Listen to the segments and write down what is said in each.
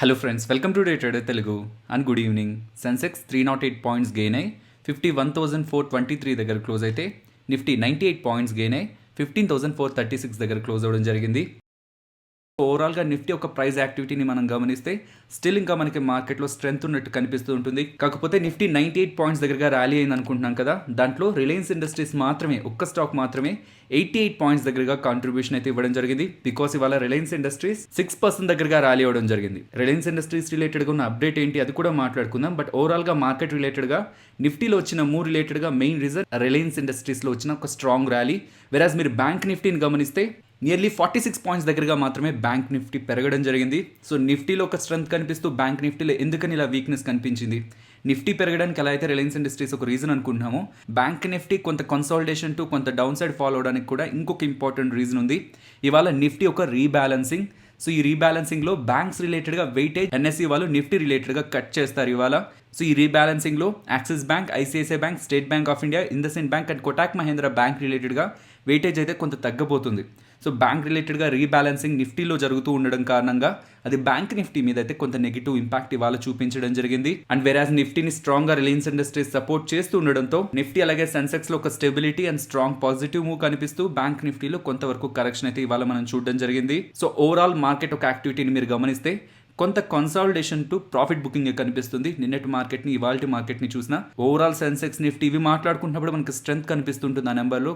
Hello friends, welcome to day trader Telugu and good evening. Sensex 308 points gain అయ్యి 51,423 దగ్గర close అయితే, Nifty 98 points gain అయ్యి 15,436 దగ్గర క్లోజ్ అవ్వడం జరిగింది. ఓవరాల్గా నిఫ్టీ ఒక ప్రైస్ యాక్టివిటీని మనం గమనిస్తే స్టిల్ ఇంకా మనకి మార్కెట్లో స్ట్రెంత్ ఉన్నట్టు కనిపిస్తూ ఉంటుంది. కాకపోతే నిఫ్టీ 98 పాయింట్స్ దగ్గరగా ర్యాలీ అయింది అనుకుంటున్నాం కదా, దాంట్లో రిలయన్స్ ఇండస్ట్రీస్ మాత్రమే, ఒక్క స్టాక్ మాత్రమే 88 పాయింట్స్ దగ్గరగా కాంట్రిబ్యూషన్ అయితే ఇవ్వడం జరిగింది. బికాస్ ఇవాళ రిలయన్స్ ఇండస్ట్రీస్ 6% దగ్గరగా ర్యాలీ అవ్వడం జరిగింది. రిలయన్స్ ఇండస్ట్రీస్ రిలేటెడ్గా ఉన్న అప్డేట్ ఏంటి అది కూడా మాట్లాడుకుందాం. బట్ ఓవరాల్గా మార్కెట్ రిలేటెడ్గా నిఫ్టీలో వచ్చిన మూవ్ రిలేటెడ్గా మెయిన్ రీజన్ రిలయన్స్ ఇండస్ట్రీస్లో వచ్చిన ఒక స్ట్రాంగ్ ర్యాలీ. వెరాజ్ మీరు బ్యాంక్ నిఫ్టీని గమనిస్తే నియర్లీ 46 పాయింట్స్ దగ్గరగా మాత్రమే బ్యాంక్ నిఫ్టీ పెరగడం జరిగింది. సో నిఫ్టీలో ఒక స్ట్రెంత్ కనిపిస్తూ బ్యాంక్ నిఫ్టీలో ఎందుకని ఇలా వీక్నెస్ కనిపించింది? నిఫ్టీ పెరగడానికి ఎలా అయితే రిలయన్స్ ఇండస్ట్రీస్ ఒక రీజన్ అనుకుంటున్నామో, బ్యాంక్ నిఫ్టీ కొంత కన్సాలిడేషన్ టు కొంత డౌన్ సైడ్ ఫాలో అవడానికి కూడా ఇంకొక ఇంపార్టెంట్ రీజన్ ఉంది. ఇవాళ నిఫ్టీ ఒక రీబ్యాలెన్సింగ్. సో ఈ రీబ్యాలెన్సింగ్లో బ్యాంక్స్ రిలేటెడ్గా వెయిటేజ్ ఎన్ఎస్ఈ వాళ్ళు నిఫ్టీ రిలేటెడ్గా కట్ చేస్తారు ఇవాళ. సో ఈ రీబ్యాలెన్సింగ్లో Axis Bank, ICICI Bank, State Bank of India, IndusInd Bank and Kotak Mahindra Bank రిలేటెడ్గా వెయిటేజ్ అయితే కొంత తగ్గబోతుంది. సో బ్యాంక్ రిలేటెడ్గా రీబ్యాలెన్సింగ్ నిఫ్టీలో జరుగుతూ ఉండడం కారణంగా అది బ్యాంక్ నిఫ్టీ మీద అయితే కొంత నెగిటివ్ ఇంపాక్ట్ ఇవాళ చూపించడం జరిగింది. అండ్ వెరాజ్ నిఫ్టీని స్ట్రాంగ్గా రిలయన్స్ ఇండస్ట్రీస్ సపోర్ట్ చేస్తూ ఉండడంతో నిఫ్టీ అలాగే సెన్సెక్స్లో ఒక stability and strong positive move కనిపిస్తూ బ్యాంక్ నిఫ్టీలో కొంతవరకు కరెక్షన్ అయితే ఇవాళ మనం చూడడం జరిగింది. సో ఓవరాల్ మార్కెట్ ఒక యాక్టివిటీని మీరు గమనిస్తే కొంత కన్సాలిడేషన్ టు ప్రాఫిట్ బుకింగ్ కనిపిస్తుంది. నిన్నటి మార్కెట్ని ఇవాళ మార్కెట్ని చూసినా ఓవరాల్ సెన్సెక్స్ నిఫ్టీ ఇవి మాట్లాడుకున్నప్పుడు మనకి స్ట్రెంత్ కనిపిస్తుంటుంది ఆ నెంబర్లో.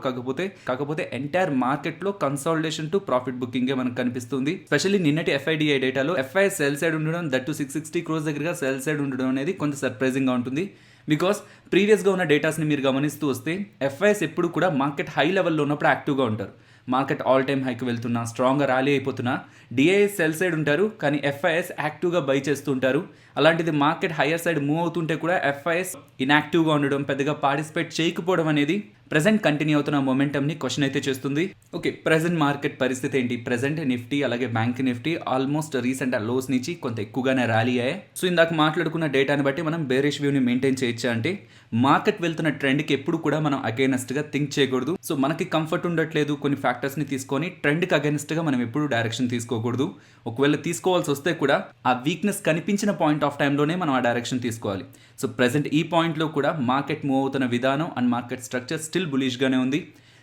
కాకపోతే ఎంటైర్ మార్కెట్లో కన్సాలిడేషన్ టు ప్రాఫిట్ బుకింగ్ మనకు కనిపిస్తుంది. స్పెషల్లీ నిన్నటి ఎఫ్ఐడిఐ డేటాలో ఎఫ్ఐఎస్ సెల్ సైడ్ ఉండడం, దట్ టు 660 crores దగ్గరగా సెల్ సైడ్ ఉండడం అనేది కొంత సర్ప్రైజింగ్గా ఉంటుంది. బికాస్ ప్రీవియస్గా ఉన్న డేటాస్ని మీరు గమనిస్తూ వస్తే ఎఫ్ఐఎస్ ఎప్పుడు కూడా మార్కెట్ హై లెవెల్లో ఉన్నప్పుడు యాక్టివ్గా ఉంటారు. మార్కెట్ ఆల్ టైమ్ హైకి వెళ్తున్నా, స్ట్రాంగ్గా ర్యాలీ అయిపోతున్నా డిఐఎస్ సెల్ సైడ్ ఉంటారు, కానీ ఎఫ్ఐఎస్ యాక్టివ్గా బై చేస్తుంటారు. అలాంటిది మార్కెట్ హైయర్ సైడ్ మూవ్ అవుతుంటే కూడా ఎఫ్ఐఎస్ ఇన్యాక్టివ్గా ఉండడం, పెద్దగా పార్టిసిపేట్ చేయకపోవడం అనేది ప్రెజెంట్ కంటిన్యూ అవుతున్న మొమెంటమ్ని క్వశ్చన్ అయితే చేస్తుంది. ఓకే, ప్రెజెంట్ మార్కెట్ పరిస్థితి ఏంటి? ప్రెజెంట్ నిఫ్టీ అలాగే bank Nifty almost recent lows నుంచి కొంత ఎక్కువగానే ర్యాలీ అయ్యాయి. సో ఇందాక మాట్లాడుకున్న డేటాని బట్టి మనం బేరిష్ వ్యూని మెయింటైన్ చేయొచ్చా అంటే, మార్కెట్ వెళ్తున్న ట్రెండ్కి ఎప్పుడు కూడా మనం అగైనెస్ట్గా థింక్ చేయకూడదు. సో మనకి కంఫర్ట్ ఉండట్లేదు, కొన్ని ఫ్యాక్టర్స్ని తీసుకొని ట్రెండ్కి అగైనెస్ట్గా మనం ఎప్పుడు డైరెక్షన్ తీసుకోకూడదు. ఒకవేళ తీసుకోవాల్సి వస్తే కూడా ఆ వీక్నెస్ కనిపించిన పాయింట్ ఆఫ్ టైంలోనే మనం ఆ డైరెక్షన్ తీసుకోవాలి. సో ప్రెసెంట్ ఈ పాయింట్లో కూడా మార్కెట్ మూవ్ అవుతున్న విధానం అండ్ మార్కెట్ స్ట్రక్చర్ స్టిల్ బులిష్గానే ఉంది.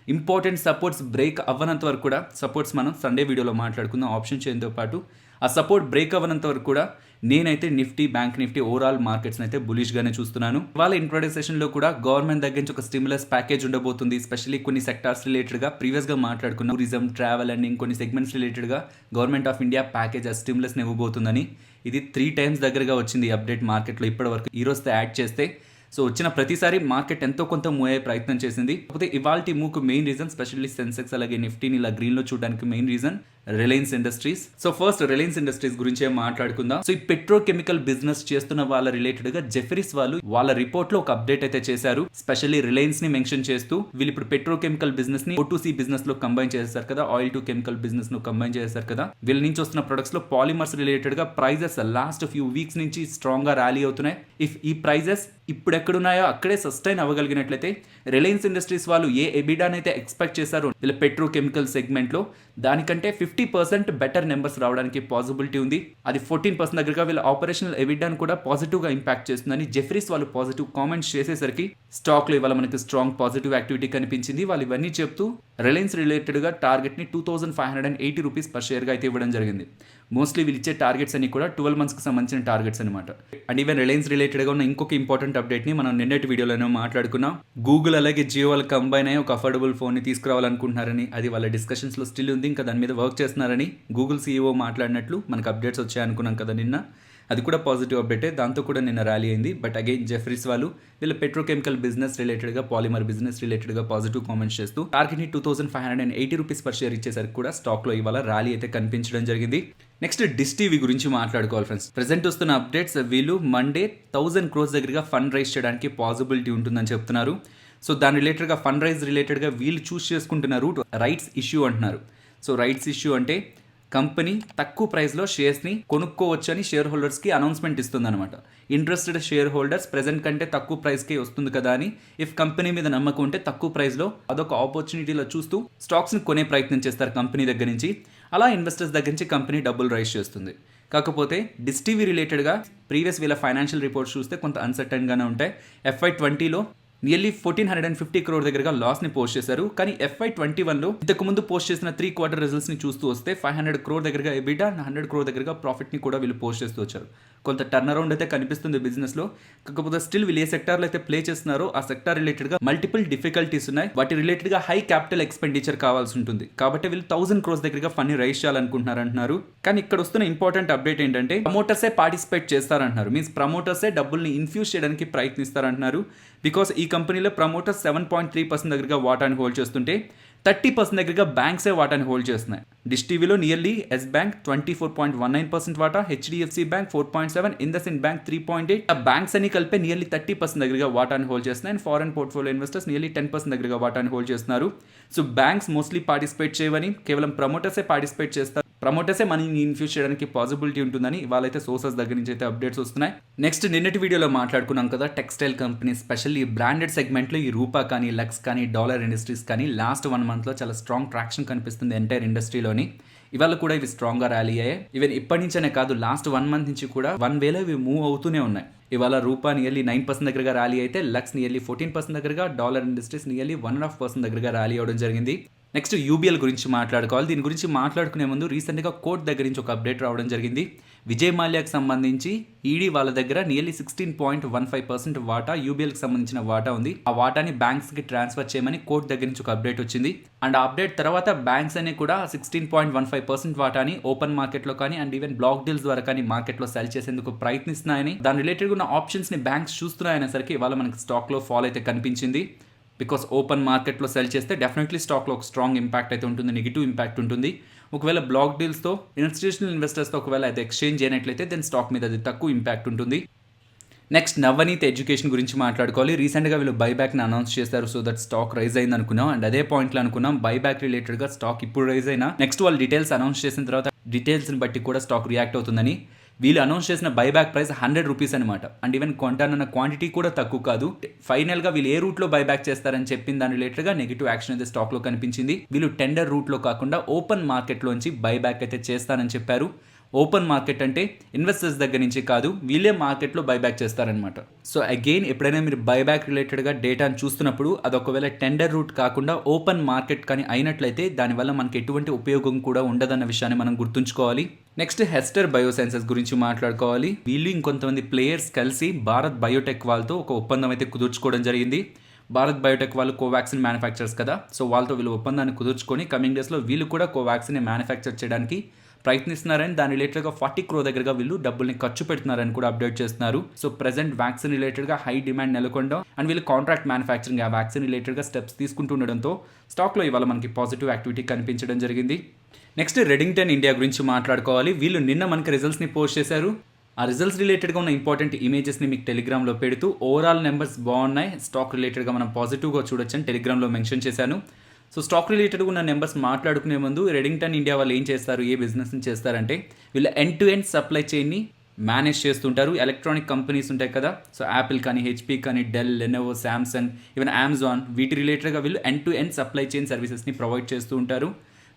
ఇంపార్టెంట్ సపోర్ట్స్ బ్రేక్ అవ్వనంత వరకు కూడా, సపోర్ట్స్ మనం సండే వీడియోలో మాట్లాడుకుందాం ఆప్షన్ చైన్తో పాటు, ఆ సపోర్ట్ బ్రేక్ అవ్వనంత వరకు కూడా నేనైతే నిఫ్టీ, బ్యాంక్ నిఫ్టీ ఓవరాల్ మార్కెట్స్ని అయితే బులిష్గానే చూస్తున్నాను. ఇవాళ ఇంట్రాడే సెషన్లో కూడా గవర్నమెంట్ దగ్గర నుంచి ఒక స్టిమ్యులస్ ప్యాకేజ్ ఉండబోతుంది. స్పెషల్లీ కొన్ని సెక్టార్స్ రిలేటెడ్గా ప్రీవియస్గా మాట్లాడుకున్న టూరిజం, ట్రావెల్ అండ్ ఇంకొన్ని సెగ్మెంట్స్ రిలేటెడ్గా గవర్నమెంట్ ఆఫ్ ఇండియా ప్యాకేజ్ ఆ స్టిమ్యులస్ని ఇవ్వబోతుందని. ఇది 3 times దగ్గరగా వచ్చింది ఈ అప్డేట్ మార్కెట్లో ఇప్పటివరకు. ఈ రోజుతో యాడ్ చేస్తే సో వచ్చిన ప్రతిసారి మార్కెట్ ఎంతో కొంత మూవ్ అయ్యే ప్రయత్నం చేసింది. కాకపోతే ఇవాల్టి మూవ్కు మెయిన్ రీజన్, స్పెషల్లీ సెన్సెక్స్ అలాగే నిఫ్టీని ఇలా గ్రీన్లో చూడడానికి main reason Reliance industries. So first Reliance industries గురించి మాట్లాడుకుందాం. సో ఈ పెట్రోకెమికల్ బిజినెస్ చేస్తున్న వాళ్ళ రిలేటెడ్గా జెఫరీస్ వాళ్ళు వాళ్ళ రిపోర్ట్లో ఒక అప్డేట్ అయితే చేశారు. స్పెషల్లీ రిలయన్స్ ని మెన్షన్ చేస్తూ వీళ్ళు ఇప్పుడు పెట్రోకెమికల్ బిజినెస్ ని O2C బిజినెస్ లో కంబైన్ చేస్తారు కదా, ఆయిల్ టు కెమికల్ బిజినెస్ ను కంబైన్ చేస్తారు కదా. వీళ్ళ నుంచి వస్తున్న ప్రొడక్ట్స్ లో పాలిమర్స్ రిలేటెడ్ గా ప్రైజెస్ లాస్ట్ ఫ్యూ వీక్స్ నుంచి స్ట్రాంగ్ గా ర్యాలీ అవుతున్నాయి. ఇఫ్ ఈ ప్రైజెస్ ఇప్పుడు ఎక్కడున్నాయో అక్కడే సస్టైన్ అవ్వగలిగినట్లయితే రిలయన్స్ ఇండస్ట్రీస్ వాళ్ళు ఏ ఎబిడాన్ అయితే ఎక్స్పెక్ట్ చేశారో వీళ్ళ పెట్రోకెమికల్ సెగ్మెంట్ లో, దానికంటే 50% బెటర్ నెంబర్స్ రావడానికి పాసిబిలిటీ ఉంది. అది 14% దగ్గరగా వీళ్ళ ఆపరేషనల్ ఎబిడాన్ కూడా పాజిటివ్ గా ఇంపాక్ట్ చేస్తుందని జెఫరీస్ వాళ్ళు పాజిటివ్ కామెంట్స్ చేసేసరికి స్టాక్ లో ఇవాళ మనకి స్ట్రాంగ్ పాజిటివ్ యాక్టివిటీ కనిపించింది. వాళ్ళు ఇవన్నీ చెప్తూ రిలయన్స్ రిలేటెడ్ గా టార్గెట్ ని 2580 రూపీస్ పర్ షేర్ గా అయితే ఇవ్వడం జరిగింది. మోస్ట్లీ వీళ్ళు ఇచ్చే టార్గెట్స్ అన్ని కూడా 12 months కి సంబంధించిన టార్గెట్స్ అనమాట. అండ్ ఈవెన్ రిలయన్స్ రిలేటెడ్ గా ఉన్న ఇంకొక ఇంపార్టెంట్ అప్డేట్ ని మనం నిన్నటి వీడియోలోనే మాట్లాడుకున్నాం. గూగుల్ అలాగే జియో వాళ్ళు కంబైన్ అయ్యి ఒక అఫోర్డబుల్ ఫోన్ ని తీసుకురావాలనుకుంటున్నారని, అది వాళ్ళ డిస్కషన్స్ లో స్టిల్ ఉంది, ఇంకా దాని మీద వర్క్ చేస్తున్నారని గూగుల్ CEO మాట్లాడినట్లు మనకు అప్డేట్స్ వచ్చాయి అనుకున్నాం కదా నిన్న. అది కూడా పాజిటివ్ అప్డేటే, దాంతో కూడా నిన్న ర్యాలీ అయింది. బట్ అగైన్ జెఫరీస్ వాళ్ళు వీళ్ళ పెట్రోకెమికల్ బిజినెస్ రిలేటెడ్గా, పాలిమర్ బిజినెస్ రిలేటెడ్గా పాజిటివ్ కామెంట్స్ చేస్తూ టార్గెట్ని 2580 రూపీస్ పర్ షేర్ ఇచ్చేసరికి కూడా స్టాక్లో ఇవాళ ర్యాలీ అయితే కనిపించడం జరిగింది. నెక్స్ట్ డిష్ టీవీ గురించి మాట్లాడుకోవాలి ఫ్రెండ్స్. ప్రెసెంట్ వస్తున్న అప్డేట్స్, వీళ్ళు మండే 1000 crores దగ్గరగా ఫండ్ రైజ్ చేయడానికి పాసిబిలిటీ ఉంటుందని చెప్తున్నారు. సో దాని రిలేటెడ్గా ఫండ్ రైజ్ రిలేటెడ్గా వీళ్ళు చూస్ చేసుకుంటున్న రూట్ రైట్స్ ఇష్యూ అంటున్నారు. సో రైట్స్ ఇష్యూ అంటే కంపెనీ తక్కువ ప్రైస్లో షేర్స్ని కొనుక్కోవచ్చని షేర్ హోల్డర్స్కి అనౌన్స్మెంట్ ఇస్తుందన్నమాట. ఇంట్రెస్టెడ్ షేర్ హోల్డర్స్ ప్రెజెంట్ కంటే తక్కువ ప్రైస్కే వస్తుంది కదా అని, ఇఫ్ కంపెనీ మీద నమ్మకం ఉంటే తక్కువ ప్రైస్లో అదొక ఆపర్చునిటీలో చూస్తూ స్టాక్స్ని కొనే ప్రయత్నం చేస్తారు కంపెనీ దగ్గర నుంచి. అలా ఇన్వెస్టర్స్ దగ్గర నుంచి కంపెనీ డబ్బులు రైజ్ చేస్తుంది. కాకపోతే డిష్ టీవీ రిలేటెడ్గా ప్రీవియస్ వీళ్ళ ఫైనాన్షియల్ రిపోర్ట్స్ చూస్తే కొంత అన్సర్టన్గానే ఉంటాయి. FY20లో నియర్లీ 1450 crore దగ్గరగా లాస్ని పోస్ట్ చేశారు. కానీ FY21లో ఇంతకు ముందు పోస్ట్ చేసిన 3 quarter రిజల్ట్స్ని చూస్తూ వస్తే 500 crore దగ్గరగా ఎబిటా అండ్ 100 crore దగ్గరగా ప్రాఫిట్ని కూడా వీళ్ళు పోస్ట్ చేస్తూ వచ్చారు. కొంత టర్న్ అరౌండ్ అయితే కనిపిస్తుంది బిజినెస్లో. కాకపోతే స్టిల్ వీళ్ళు ఏ సెక్టార్లో అయితే ప్లే చేస్తున్నారో ఆ సెక్టార్ రిలేటెడ్గా మల్టిపుల్ డిఫికల్టీస్ ఉన్నాయి. వాటి రిలేటెడ్గా హై క్యాపిటల్ ఎక్స్పెండిచర్ కావాల్సి ఉంటుంది. కాబట్టి వీళ్ళు 1000 crores దగ్గరగా ఫండ్ రైజ్ చేయాలనుకుంటున్నారు అంటున్నారు. కానీ ఇక్కడ వస్తున్న ఇంపార్టెంట్ అప్డేట్ ఏంటంటే ప్రమోటర్సే పార్టిసిపేట్ చేస్తారంటున్నారు. మీన్స్ ప్రమోటర్సే డబ్బుల్ని ఇన్ఫ్యూజ్ చేయడానికి ప్రయత్నిస్తారంటున్నారు. బికాస్ ఈ కంపెనీలో ప్రమోటర్స్ 7.3% దగ్గరగా వాటాని హోల్డ్ చేస్తుంటే 30% దగ్గరగా బ్యాంక్సే వాటాని హోల్డ్ చేస్తున్నాయి. డిష్ టీవీలో నియర్లీ ఎస్ బ్యాంక్ 24.19% వాటా, HDFC బ్యాంక్ 4.7%, ఇండస్ఇండ్ బ్యాంక్ 3.8%. ఆ బ్యాంక్స్ అన్ని కలిపే నియర్లీ 30% దగ్గరగా వాటాని హోల్డ్ చేస్తున్నాయి. And foreign portfolio investors nearly 10% దగ్గరగా వాటాని హోల్డ్ చేస్తున్నారు. సో బ్యాంక్స్ మోస్ట్లీ పార్టిసిపేట్ చేయవని, కేవలం ప్రమోటర్సే పార్టిసిపేట్ చేస్తారు. ప్రమోటర్సే మనీని ఇన్ఫ్యూజ్ చేయడానికి పాసిబిలిటీ ఉంటుందని వాళ్ళైతే సోర్సెస్ దగ్గర నుంచి అయితే అప్డేట్స్ వస్తున్నాయి. నెక్స్ట్ నిన్నటి వీడియోలో మాట్లాడుకున్నాం కదా, టెక్స్టైల్ కంపెనీ స్పెషల్లీ బ్రాండెడ్ సెగ్మెంట్లో ఈ రూపా కానీ, లక్స్ కానీ, డాలర్ ఇండస్ట్రీస్ కానీ లాస్ట్ 1 monthలో చాలా స్ట్రాంగ్ ట్రాక్షన్ కనిపిస్తుంది ఎంటైర్ ఇండస్ట్రీలోని. ఇవాళ కూడా ఇవి స్ట్రాంగ్గా ర్యాలీ అయ్యాయి. ఈవెన్ ఇప్పటి నుంచనే కాదు, లాస్ట్ 1 month నుంచి కూడా 1 వేలో ఇవి మూవ్ అవుతూనే ఉన్నాయి. ఇవాళ రూపా నియర్లీ 9% దగ్గరగా ర్యాలీ అయితే, లక్స్ నియర్లీ 14% దగ్గరగా, డాలర్ ఇండస్ట్రీస్ నియర్లీ 1.5% దగ్గరగా ర్యాలీ అవ్వడం జరిగింది. నెక్స్ట్ UBL గురించి మాట్లాడుకోవాలి. దీని గురించి మాట్లాడుకునే ముందు రీసెంట్గా కోర్ట్ దగ్గర నుంచి ఒక అప్డేట్ రావడం జరిగింది. విజయ్ మాల్యాకి సంబంధించి ఈడీ వాళ్ళ దగ్గర నియర్లీ 16.15% వాటా UBLకి సంబంధించిన వాటా ఉంది. ఆ వాటాని బ్యాంక్స్కి ట్రాన్స్ఫర్ చేయమని కోర్ట్ దగ్గర నుంచి ఒక అప్డేట్ వచ్చింది. అండ్ ఆ అప్డేట్ తర్వాత బ్యాంక్స్ అన్ని కూడా 16.15% వాటాని ఓపెన్ మార్కెట్లో కానీ అండ్ ఈవెన్ బ్లాక్ డీల్స్ ద్వారా కానీ మార్కెట్లో సెల్ చేసేందుకు ప్రయత్నిస్తున్నాయని, దాని రిలేటెడ్ ఉన్న ఆప్షన్స్ని బ్యాంక్స్ చూస్తున్నాయనేసరికి ఇవాళ మనకి స్టాక్లో ఫాల్ అయితే కనిపించింది. బికాస్ ఓపెన్ మార్కెట్లో సెల్ చేస్తే డెఫినెట్లీ స్టాక్లో ఒక స్ట్రాంగ్ ఇంపాక్ట్ అయితే ఉంటుంది, నెగిటివ్ ఇంపాక్ట్ ఉంటుంది. ఒకవేళ బ్లాక్ డీల్స్తో ఇన్స్టిట్యూషనల్ ఇన్వెస్టర్స్తో ఒకవేళ అయితే ఎక్స్చేంజ్ చేయనట్లయితే దెన్ స్టాక్ మీద అది తక్కువ ఇంపాక్ట్ ఉంటుంది. నెక్స్ట్ నవనీత్ ఎడ్యుకేషన్ గురించి మాట్లాడుకోవాలి. రీసెంట్గా వీళ్ళు బైబ్యాక్ని అనౌన్స్ చేశారు. సో దట్ స్టాక్ రైజ్ అయింది అనుకున్నాం. అండ్ అదే పాయింట్లో అనుకున్నాం బైబ్యాక్ రిలేటెడ్గా స్టాక్ ఇప్పుడు రైజ్ అయినా నెక్స్ట్ వాళ్ళు డీటెయిల్స్ అనౌన్స్ చేసిన తర్వాత డీటెయిల్స్ని బట్టి కూడా స్టాక్ రియాక్ట్ అవుతుందని. వీళ్ళు అనౌన్స్ చేసిన బైబ్యాక్ ప్రైస్ 100 రూపీస్ అనమాట. అండ్ ఈవెన్ కొంటానన్న క్వాంటిటీ కూడా తక్కువ కాదు. ఫైనల్గా వీళ్ళు ఏ రూట్లో బైబ్యాక్ చేస్తారని చెప్పిన దాని రిలేటెడ్గా నెగిటివ్ యాక్షన్ అయితే స్టాక్లో కనిపించింది. వీళ్ళు టెండర్ రూట్లో కాకుండా ఓపెన్ మార్కెట్లోంచి బైబ్యాక్ అయితే చేస్తారని చెప్పారు. ఓపెన్ మార్కెట్ అంటే ఇన్వెస్టర్స్ దగ్గర నుంచి కాదు, వీళ్ళే మార్కెట్లో బైబ్యాక్ చేస్తారనమాట. సో అగైన్ ఎప్పుడైనా మీరు బైబ్యాక్ రిలేటెడ్గా డేటాను చూస్తున్నప్పుడు అది ఒకవేళ టెండర్ రూట్ కాకుండా ఓపెన్ మార్కెట్ కానీ అయినట్లయితే దానివల్ల మనకి ఎటువంటి ఉపయోగం కూడా ఉండదన్న విషయాన్ని మనం గుర్తుంచుకోవాలి. నెక్స్ట్ హెస్టర్ బయోసైన్సెస్ గురించి మాట్లాడుకోవాలి. వీళ్ళు ఇంకొంతమంది ప్లేయర్స్ కలిసి భారత్ బయోటెక్ వాళ్ళతో ఒక ఒప్పందం అయితే కుదుర్చుకోవడం జరిగింది. భారత్ బయోటెక్ వాళ్ళు కోవాక్సిన్ మ్యానుఫ్యాక్చర్స్ కదా, సో వాళ్ళతో వీళ్ళు ఒప్పందాన్ని కుదుర్చుకొని కమింగ్ డేస్లో వీళ్ళు కూడా కోవాక్సిన్ మ్యానుఫ్యాక్చర్ చేయడానికి ప్రయత్నిస్తున్నారని, దాని రిలేటెడ్గా 40 crore దగ్గరగా వీళ్ళు డబ్బుల్ని ఖర్చు పెడుతున్నారని కూడా అప్డేట్ చేస్తున్నారు. సో ప్రెసెంట్ వ్యాక్సిన్ రిలేటెడ్గా హై డిమాండ్ నెలకొండడం అండ్ వీళ్ళు కాంట్రాక్ట్ మ్యానుఫ్యాక్చరింగ్ ఆ వ్యాక్సిన్ రిలేటెడ్గా స్టెప్స్ తీసుకుంటుండడంతో స్టాక్లో ఇవాళ మనకి పాజిటివ్ యాక్టివిటీ కనిపించడం జరిగింది. నెక్స్ట్ రెడింగ్టన్ ఇండియా గురించి మాట్లాడుకోవాలి. వీళ్ళు నిన్న మనకి రిజల్ట్స్ని పోస్ట్ చేశారు. ఆ రిజల్ట్స్ రిలేటెడ్గా ఉన్న ఇంపార్టెంట్ ఇమేజెస్ని మీకు టెలిగ్రామ్లో పెడుతూ ఓవరాల్ నెంబర్స్ బాగున్నాయి, స్టాక్ రిలేటెడ్గా మనం పాజిటివ్గా చూడొచ్చని టెలిగ్రామ్లో మెన్షన్ చేశాను. సో స్టాక్ రిలేటెడ్గా ఉన్న నెంబర్స్ మాట్లాడుకునే ముందు రెడింగ్టన్ ఇండియా వాళ్ళు ఏం చేస్తారు, ఏ బిజినెస్ని చేస్తారంటే వీళ్ళు ఎండ్ టు ఎండ్ సప్లై చైన్ని మేనేజ్ చేస్తుంటారు. ఎలక్ట్రానిక్ కంపెనీస్ ఉంటాయి కదా, సో యాపిల్ కానీ, HP కానీ, Dell, Lenovo, Samsung, even Amazon, వీటి రిలేటెడ్గా వీళ్ళు end to end supply chain సర్వీసెస్ని ప్రొవైడ్ చేస్తూ ఉంటారు.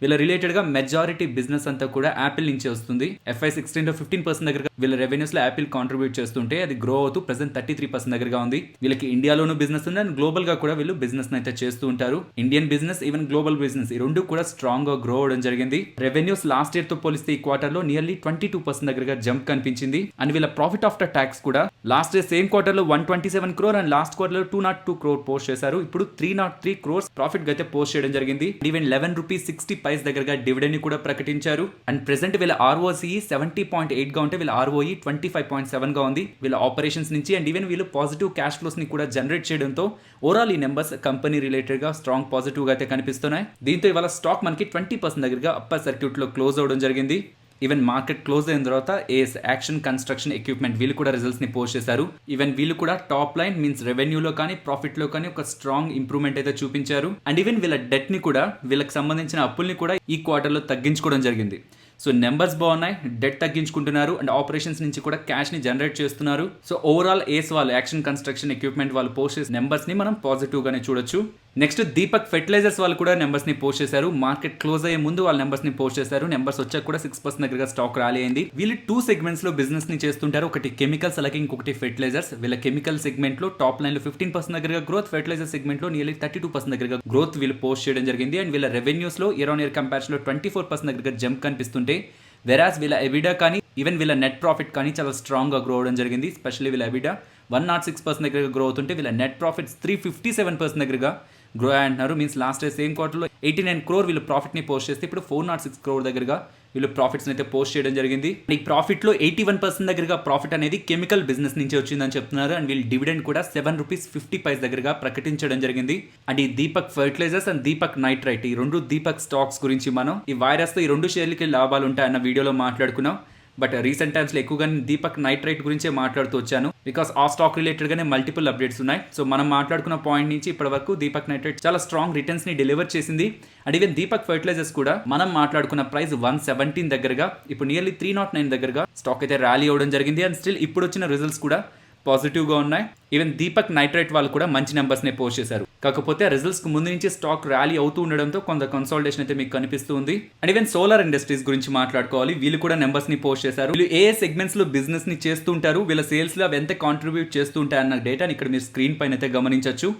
వీళ్ళ రిలేటెడ్గా మెజారిటీ బిజినెస్ అంతా కూడా యాపిల్ నుంచి వస్తుంది. FY16లో 15% దగ్గరగా వీళ్ళ రెవెన్యూస్లో యాపిల్ కాంట్రిబ్యూట్ చేస్తుంటే అది గ్రో అవుతూ ప్రెసెంట్ 33% దగ్గరగా ఉంది. వీళ్ళకి ఇండియాలోనూ బిజినెస్ ఉంది అండ్ గ్లోబల్గా కూడా వీళ్ళు బిజినెస్ అయితే చేస్తూ ఉంటారు. Indian business even global business ఈ రెండు కూడా స్ట్రాంగ్ గా గ్రో అవడం జరిగింది. రెవెన్యూస్ లాస్ట్ ఇయర్ తో పోలిస్తే ఈ క్వార్టర్ లో నియర్లీ 22% దగ్గరగా జంప్ కనిపించింది. అండ్ వీళ్ళ ప్రాఫిట్ ఆఫ్టర్ ట్యాక్స్ కూడా లాస్ట్ ఇయర్ సేమ్ క్వార్టర్ లో 127 crore అండ్ లాస్ట్ క్వార్టర్ లో 202 crore పోస్ట్ చేశారు. ఇప్పుడు 303 crores ప్రాఫిట్ అయితే పోస్ట్ చేయడం జరిగింది. ఈవెన్ ₹11.60 దగ్గరగా డివిడెండ్ కూడా ప్రకటించారు. అండ్ ప్రెసెంట్ వీళ్ళ ROCE 70.8 గా ఉంటే వీళ్ళ ROE 25.7 గా ఉంది. వీళ్ళ ఆపరేషన్స్ నుంచి అండ్ ఈవెన్ వీళ్ళు పాజిటివ్ క్యాష్ ఫ్లోస్ ని కూడా జనరేట్ చేయడంతో ఓవరాల్ ఈ నెంబర్స్ కంపెనీ రిలేటెడ్ గా స్ట్రాంగ్ పాజిటివ్ గా అయితే కనిపిస్తున్నాయి. దీంతో ఇవాళ స్టాక్ మనకి 20% దగ్గరగా అప్పర్ సర్క్యూట్ లో క్లోజ్ అవడం జరిగింది. ఈవెన్ మార్కెట్ క్లోజ్ అయిన తర్వాత ఏఎస్ యాక్షన్ కన్స్ట్రక్షన్ ఎక్విప్మెంట్ వీళ్ళు కూడా రిజల్ట్స్ ని పోస్ట్ చేశారు. ఈవెన్ వీళ్ళు కూడా టాప్ లైన్ మీన్స్ రెవెన్యూలో కానీ ప్రాఫిట్ లో కానీ ఒక స్ట్రాంగ్ ఇంప్రూవ్మెంట్ అయితే చూపించారు. అండ్ ఈవెన్ వీళ్ళ డెట్ ని కూడా వీళ్ళకి సంబంధించిన అప్పుల్ని కూడా ఈ క్వార్టర్ లో తగ్గించుకోవడం జరిగింది. సో నెంబర్స్ బాగున్నాయి, డెట్ తగ్గించుకుంటున్నారు అండ్ ఆపరేషన్స్ నుంచి కూడా క్యాష్ ని జనరేట్ చేస్తున్నారు. సో ఓవరాల్ ఏస్ వాళ్ళు యాక్షన్ కన్స్ట్రక్షన్ ఎక్విప్మెంట్ వాళ్ళు పోస్ట్ చేసిన నెంబర్స్ ని మనం పాజిటివ్ గానే చూడొచ్చు. నెక్స్ట్ దీపక్ ఫెర్టిలైజర్స్ వాళ్ళు కూడా నెంబర్స్ని పోస్ట్ చేశారు. మార్కెట్ క్లోజ్ అయ్యే ముందు వాళ్ళ నెంబర్స్ని పోస్ట్ చేశారు. నెంబర్స్ వచ్చాక కూడా 6% దగ్గరగా స్టాక్ ర్యాలీ అయింది. వీళ్ళు 2 సెగ్మెంట్స్లో బిజినెస్ని చేస్తుంటారు. ఒకటి కెమికల్స్, అలాగే ఇంకొకటి ఫెర్టిలైజర్స్. వీళ్ళ కెమికల్ సెగ్మెంట్లో టాప్ లైన్లో 15% దగ్గరగా గ్రోత్, ఫెర్టిలైజర్ సెగ్మెంట్లో నియర్లీ 32% దగ్గరగా గ్రోత్ వీళ్ళు పోస్ట్ చేయడం జరిగింది. అండ్ వీళ్ళ రెవెన్యూస్లో ఇయర్ ఆన్ ఇయర్ కంపారిజన్లో 24% దగ్గరగా జంప్ కనిపిస్తుంటే, వెరాజ్ వీళ్ళ ఎబిడా కానీ ఈవెన్ వీళ్ళ నెట్ ప్రాఫిట్ కానీ చాలా స్ట్రాంగ్గా గ్రో అవడం జరిగింది. స్పెషల్లీ వీళ్ళ ఎబిడా 106% దగ్గరగా గ్రో అవుతుంటే, వీళ్ళ నెట్ ప్రాఫిట్స్ 357% దగ్గరగా గ్రో అంటున్నారు. మీన్స్ లాస్ట్ ఇయర్ సేమ్ క్వార్టర్లో 89 crore వీళ్ళు ప్రాఫిట్ని పోస్ట్ చేస్తే ఇప్పుడు 406 crore దగ్గరగా వీళ్ళు ప్రాఫిట్స్ని అయితే పోస్ట్ చేయడం జరిగింది. ఈ ప్రాఫిట్లో 81% దగ్గరగా ప్రాఫిట్ అనేది కెమికల్ బిజినెస్ నుంచి వచ్చిందని చెప్తున్నారు. అండ్ వీళ్ళు డివిడెండ్ కూడా ₹7.50 దగ్గరగా ప్రకటించడం జరిగింది. అండ్ ఈ Deepak fertilisers and Deepak nitrite, ఈ రెండు దీపక్ స్టాక్స్ గురించి మనం ఈ వైరస్తో ఈ రెండు షేర్లకి లాభాలు ఉంటాయన్న వీడియోలో మాట్లాడుకున్నాం. బట్ రీసెంట్ టైమ్స్లో ఎక్కువగా దీపక్ నైట్రైట్ గురించే మాట్లాడుతూ వచ్చాను. బికాస్ ఆ స్టాక్ రిలేటెడ్గానే మల్టిపుల్ అప్డేట్స్ ఉన్నాయి. సో మనం మాట్లాడుకున్న పాయింట్ నుంచి ఇప్పటి వరకు దీపక్ నైట్రైట్ చాలా స్ట్రాంగ్ రిటర్న్స్ని డెలివర్ చేసింది. అండ్ ఈవెన్ దీపక్ ఫెర్టిలైజర్స్ కూడా మనం మాట్లాడుకున్న ప్రైస్ 117 దగ్గరగా ఇప్పుడు నియర్లీ 309 దగ్గరగా స్టాక్ అయితే ర్యాలీ అవ్వడం జరిగింది. అండ్ స్టిల్ ఇప్పుడు వచ్చిన రిజల్ట్స్ కూడా పాజిటివ్గా ఉన్నాయి. ఈవెన్ దీపక్ నైట్రైట్ వాళ్ళు కూడా మంచి నెంబర్స్ని పోస్ట్ చేశారు. కాకపోతే రిజల్ట్స్కి ముందు నుంచి స్టాక్ ర్యాలీ అవుతూ ఉండడంతో కొంత కన్సాలిడేషన్ అయితే మీకు కనిపిస్తుంది. అండ్ ఈవెన్ సోలార్ ఇండస్ట్రీస్ గురించి మాట్లాడుకోవాలి. వీళ్ళు కూడా నెంబర్స్ని పోస్ట్ చేశారు. వీళ్ళు ఏ సెగ్మెంట్స్లో బిజినెస్ని చేస్తుంటారు, వీళ్ళ సేల్స్లో అవి ఎంత కాంట్రిబ్యూట్ చేస్తూ ఉంటాయన్న డేటాని ఇక్కడ మీరు స్క్రీన్ పైన అయితే గమనించవచ్చు.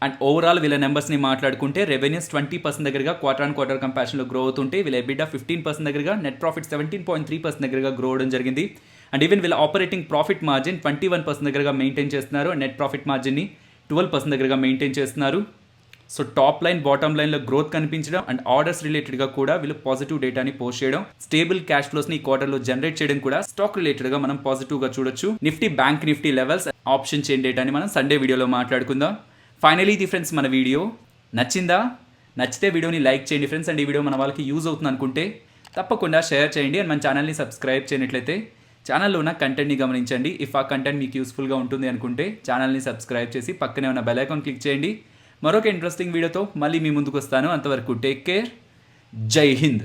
అండ్ ఓవరాల్ వీళ్ళ నెంబర్స్ని మాట్లాడుకుంటే రెవెన్యూస్ 20% దగ్గరగా క్వార్టర్ ఆన్ క్వార్టర్ కంపారిజన్లో గ్రో అవుతుంటే, వీళ్ళ ఎబిడా 15% దగ్గరగా, నెట్ ప్రాఫిట్ 17.3% దగ్గరగా గ్రో అవడం జరిగింది. అండ్ ఈవెన్ వీళ్ళ ఆపరేటింగ్ ప్రాఫిట్ మార్జిన్ 21% దగ్గరగా మెయింటైన్ చేస్తున్నారు. అండ్ నెట్ ప్రాఫిట్ మార్జిన్ని 12% దగ్గరగా మెయింటైన్ చేస్తున్నారు. సో టాప్ లైన్ బాటమ్ లైన్లో గ్రోత్ కనిపించడం అండ్ ఆర్డర్స్ రిలేటెడ్గా కూడా వీళ్ళు పాజిటివ్ డేటాని పోస్ట్ చేయడం, స్టేబుల్ క్యాష్ ఫ్లోస్ని ఈ క్వార్టర్లో జనరేట్ చేయడం కూడా స్టాక్ రిలేటెడ్గా మనం పాజిటివ్గా చూడొచ్చు. Nifty bank Nifty levels, option chain డేటాని మనం సండే వీడియోలో మాట్లాడుకుందాం. ఫైనలీ ఇది ఫ్రెండ్స్ మన వీడియో నచ్చిందా? నచ్చితే వీడియోని లైక్ చేయండి ఫ్రెండ్స్. అండ్ ఈ వీడియో మన వాళ్ళకి యూజ్ అవుతుంది అనుకుంటే తప్పకుండా షేర్ చేయండి. అండ్ మన ఛానల్ని సబ్స్క్రైబ్ చేయనట్లయితే ఛానల్లో ఉన్న కంటెంట్ని గమనించండి. ఇఫ్ ఆ కంటెంట్ మీకు యూస్ఫుల్గా ఉంటుంది అనుకుంటే ఛానల్ని సబ్స్క్రైబ్ చేసి పక్కనే ఉన్న బెల్ ఐకాన్ క్లిక్ చేయండి. మరొక ఇంట్రెస్టింగ్ వీడియోతో మళ్ళీ మీ ముందుకు వస్తాను. అంతవరకు టేక్ కేర్. జై హింద్.